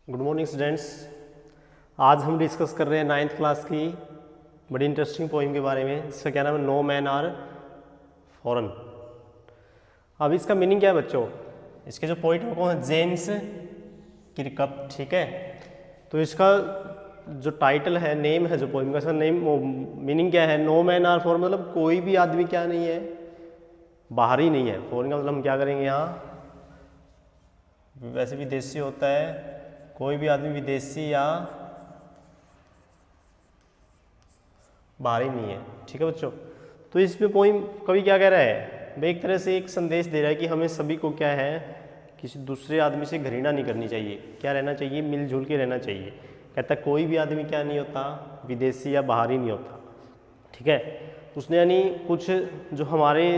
Good morning students. आज हम discuss कर रहे हैं 9th क्लास की बड़ी इंटरेस्टिंग पोइम के बारे में, जिसका क्या नाम है, नो मैन आर फॉरेन। अब इसका मीनिंग क्या है बच्चों? इसके जो पोइट है कौन है? जेम्स किरकप। ठीक है, तो इसका जो टाइटल है, नेम है जो पोइम का, इसका नेम मीनिंग क्या है? नो मैन आर फॉरेन, मतलब कोई भी आदमी क्या नहीं है, बाहरी नहीं है। फॉरेन का मतलब हम क्या करेंगे यहाँ, वैसे विदेशी होता है, कोई भी आदमी विदेशी या बाहरी नहीं है। ठीक है बच्चों, तो इसमें पोइम कवि क्या कह रहा है भाई, एक तरह से एक संदेश दे रहा है कि हमें सभी को क्या है, किसी दूसरे आदमी से घृणा नहीं करनी चाहिए, क्या रहना चाहिए, मिलजुल के रहना चाहिए। कहता है कोई भी आदमी क्या नहीं होता, विदेशी या बाहरी नहीं होता। ठीक है, उसने यानी कुछ जो हमारे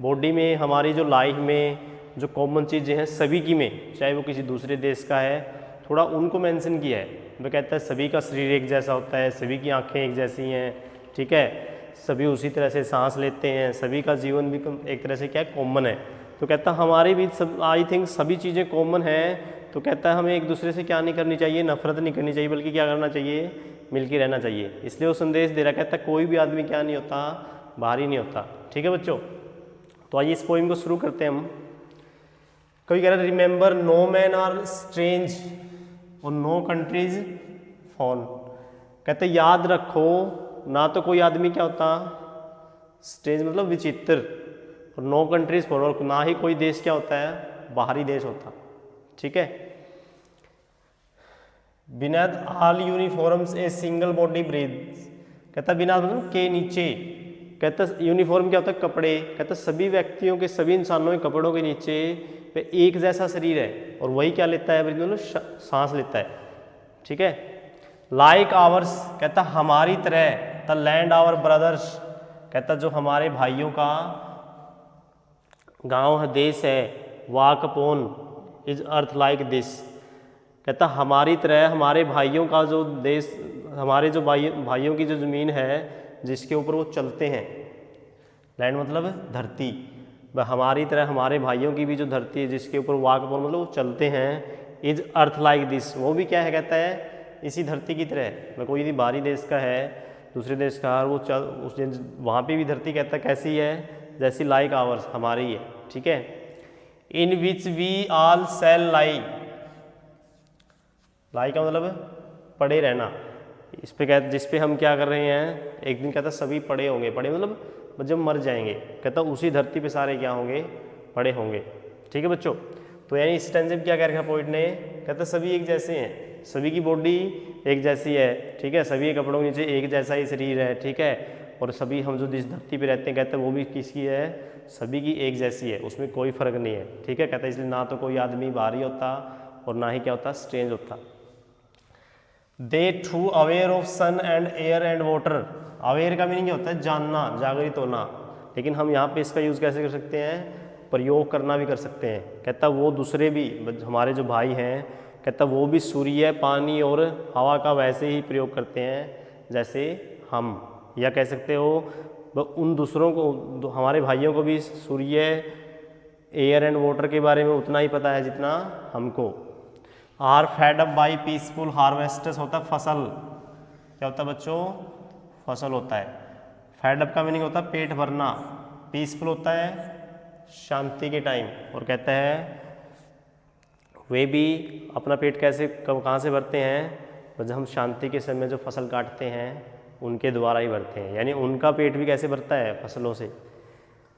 बॉडी में, हमारी जो लाइफ में जो कॉमन चीज़ें हैं सभी की में, चाहे वो किसी दूसरे देश का है, थोड़ा उनको मेंशन किया है। वह कहता है सभी का शरीर एक जैसा होता है, सभी की आंखें एक जैसी हैं। ठीक है, सभी उसी तरह से सांस लेते हैं, सभी का जीवन भी एक तरह से क्या है, कॉमन है। तो कहता है हमारे बीच सब, आई थिंक सभी चीज़ें कॉमन हैं। तो कहता है हमें एक दूसरे से क्या नहीं करनी चाहिए, नफरत नहीं करनी चाहिए, बल्कि क्या करना चाहिए, मिलकर रहना चाहिए। इसलिए वो संदेश दे रहा, कहता है कोई भी आदमी क्या नहीं होता, बाहरी नहीं होता। ठीक है बच्चों, तो आइए इस पोइम को शुरू करते हैं हम। कभी कह रहा है remember no man are strange और नो कंट्रीज फॉन। कहते याद रखो, ना तो कोई आदमी क्या होता स्ट्रेंज मतलब विचित्र, और नो कंट्रीज फॉन, और ना ही कोई देश क्या होता है, बाहरी देश होता। ठीक है, beneath all uniforms a single body breathes. कहता बिना मतलब के नीचे, कहता यूनिफॉर्म क्या होता है, कपड़े। कहता सभी व्यक्तियों के, सभी इंसानों के कपड़ों के नीचे पे एक जैसा शरीर है, और वही क्या लेता है, मतलब सांस लेता है। ठीक है, लाइक आवर्स, कहता हमारी तरह, द लैंड आवर ब्रदर्स। कहता जो हमारे भाइयों का गांव है, देश है, walk upon is earth like this. कहता हमारी तरह, हमारे भाइयों का जो देश, हमारे जो भाइयों की जो ज़मीन है जिसके ऊपर वो चलते हैं, लैंड मतलब धरती, हमारी तरह हमारे भाइयों की भी जो धरती है जिसके ऊपर वाक अपॉन मतलब वो चलते हैं, इज अर्थ लाइक दिस, वो भी क्या है, कहता है इसी धरती की तरह। कोई यदि बाहरी देश का है, दूसरे देश का, वो चल उस वहाँ पे भी धरती कहता है कैसी है, जैसी लाइक आवर्स हमारी है। ठीक है, इन which we all shall lie, लाई का मतलब पड़े रहना। इस पे कहते, जिस पे हम क्या कर रहे हैं, एक दिन कहता सभी पड़े होंगे, पड़े मतलब जब मर जाएंगे, कहता उसी धरती पे सारे क्या होंगे, पड़े होंगे। ठीक है बच्चों, तो यानी इस टेंस में क्या कह रखा पोइट ने, कहता सभी एक जैसे हैं, सभी की बॉडी एक जैसी है। ठीक है, सभी के कपड़ों के नीचे एक जैसा ही शरीर है। ठीक है, और सभी हम जो जिस धरती पे रहते हैं, कहते हैं वो भी किसकी है, सभी की एक जैसी है, उसमें कोई फर्क नहीं है। ठीक है, कहता है इसलिए ना तो कोई आदमी बाहरी होता और ना ही क्या होता, स्ट्रेंज होता। They too aware of sun and air and water. Aware का मीनिंग होता है जानना, जागृत होना, लेकिन हम यहाँ पे इसका यूज़ कैसे कर सकते हैं, प्रयोग करना भी कर सकते हैं। कहता वो दूसरे भी हमारे जो भाई हैं, कहता वो भी सूर्य, पानी और हवा का वैसे ही प्रयोग करते हैं जैसे हम, या कह सकते हो उन दूसरों को, हमारे भाइयों को भी सूर्य, एयर एंड वाटर के बारे में उतना ही पता है जितना हमको। Are fed up by peaceful harvesters होता है फसल, क्या होता है बच्चों, फसल होता है। फेड अप का मीनिंग होता है पेट भरना, पीसफुल होता है शांति के टाइम, और कहता है वे भी अपना पेट कैसे कहाँ से भरते हैं, जब हम शांति के समय जो फसल काटते हैं उनके द्वारा ही भरते हैं, यानी उनका पेट भी कैसे भरता है, फसलों से।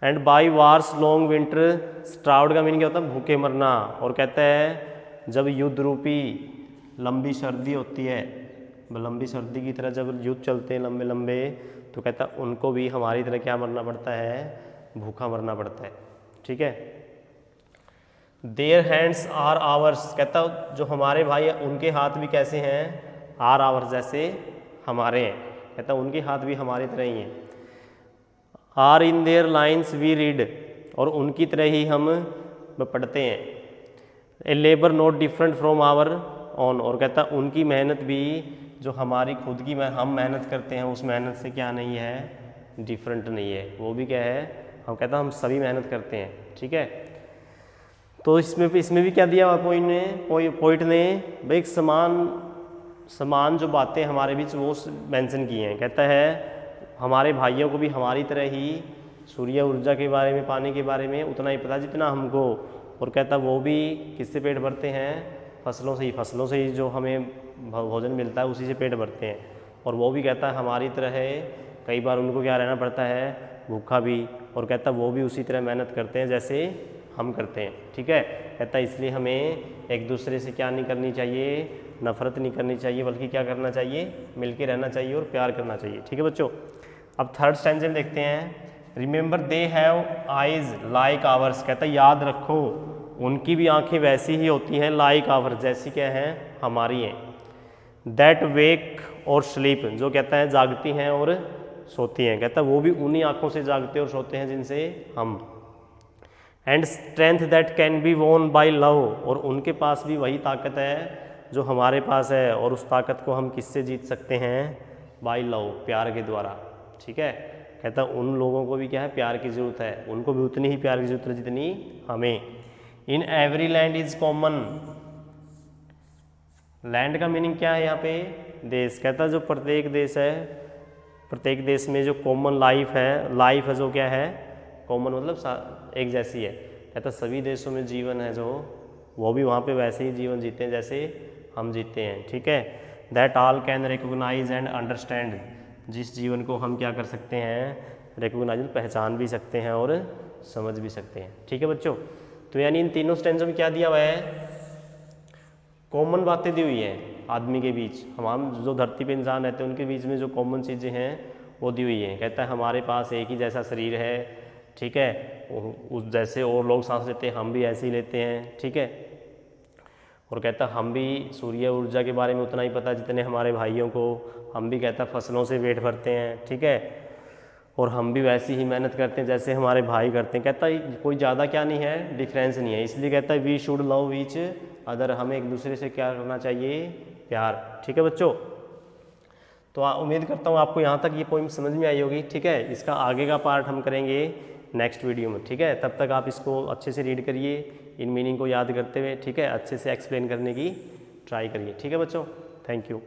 And by wars long winter starved का मीनिंग क्या होता है, भूखे मरना, और कहता है जब युद्ध रूपी लंबी सर्दी होती है, लंबी सर्दी की तरह जब युद्ध चलते हैं लंबे लंबे, तो कहता है उनको भी हमारी तरह क्या मरना पड़ता है, भूखा मरना पड़ता है। ठीक है, देयर हैंड्स आर आवर्स, कहता जो हमारे भाई हैं उनके हाथ भी कैसे हैं, आर आवर्स जैसे हमारे हैं, कहता उनके हाथ भी हमारी तरह ही हैं। Are in their lines we read, और उनकी तरह ही हम पढ़ते हैं। A labour not different from our own, और कहता उनकी मेहनत भी जो हमारी खुद की हम मेहनत करते हैं उस मेहनत से क्या नहीं है, डिफरेंट नहीं है, वो भी क्या है, हम कहता हम सभी मेहनत करते हैं। ठीक है, तो इसमें भी क्या दिया हुआ पोइट ने भाई एक समान जो बातें हमारे बीच वो मेंशन की हैं। कहता है हमारे भाइयों को भी हमारी तरह ही सूर्य ऊर्जा के बारे में, पानी के बारे में उतना ही पता जितना हमको। और कहता वो भी किससे पेट भरते हैं, फसलों से ही जो हमें भोजन मिलता है उसी से पेट भरते हैं। और वो भी कहता है हमारी तरह है, कई बार उनको क्या रहना पड़ता है, भूखा भी। और कहता वो भी उसी तरह मेहनत करते हैं जैसे हम करते हैं। ठीक है, कहता इसलिए हमें एक दूसरे से क्या नहीं करनी चाहिए, नफरत नहीं करनी चाहिए, बल्कि क्या करना चाहिए, मिलके रहना चाहिए और प्यार करना चाहिए। ठीक है बच्चों, अब थर्ड स्टैंजा में देखते हैं। Remember they have eyes like ours. कहता है याद रखो उनकी भी आंखें वैसी ही होती हैं, लाइक आवर्स, जैसी क्या हैं, हमारी हैं। दैट वेक और स्लीप, जो कहता है जागती हैं और सोती हैं। कहता है वो भी उन्हीं आंखों से जागते और सोते हैं जिनसे हम। And strength that can be वोन बाय लव, और उनके पास भी वही ताकत है जो हमारे पास है। और उस ताकत को हम किससे जीत सकते हैं, बाय लव, प्यार के द्वारा। ठीक है, कहता उन लोगों को भी क्या है, प्यार की ज़रूरत है, उनको भी उतनी ही प्यार की ज़रूरत है जितनी हमें। In every land is common, land का मीनिंग क्या है यहाँ पे, देश। कहता जो प्रत्येक देश है, प्रत्येक देश में जो कॉमन लाइफ है जो क्या है, कॉमन मतलब एक जैसी है। कहता सभी देशों में जीवन है जो, वो भी वहाँ पे वैसे ही जीवन जीते हैं जैसे हम जीते हैं। ठीक है, that all can recognise and understand, जिस जीवन को हम क्या कर सकते हैं, रिकॉग्नाइज, पहचान भी सकते हैं और समझ भी सकते हैं। ठीक है बच्चों, तो यानी इन तीनों स्टैंजों में क्या दिया हुआ है, कॉमन बातें दी हुई हैं आदमी के बीच, हम जो धरती पे इंसान रहते हैं उनके बीच में जो कॉमन चीज़ें हैं वो दी हुई हैं। कहता है हमारे पास एक ही जैसा शरीर है, ठीक है, उस जैसे और लोग सांस लेते हैं हम भी ऐसे ही लेते हैं। ठीक है, और कहता हम भी सूर्य ऊर्जा के बारे में उतना ही पता जितने हमारे भाइयों को, हम भी कहता फसलों से पेट भरते हैं। ठीक है, और हम भी वैसी ही मेहनत करते हैं जैसे हमारे भाई करते हैं। कहता कोई ज़्यादा क्या नहीं है, डिफरेंस नहीं है। इसलिए कहता है we should love each other, हमें एक दूसरे से क्या करना चाहिए, प्यार। ठीक है बच्चों, तो उम्मीद करता हूँ आपको यहाँ तक ये पोइम समझ में आई होगी। ठीक है, इसका आगे का पार्ट हम करेंगे नेक्स्ट वीडियो में। ठीक है, तब तक आप इसको अच्छे से रीड करिए, इन मीनिंग को याद करते हुए, ठीक है, अच्छे से एक्सप्लेन करने की ट्राई करिए। ठीक है बच्चों, थैंक यू।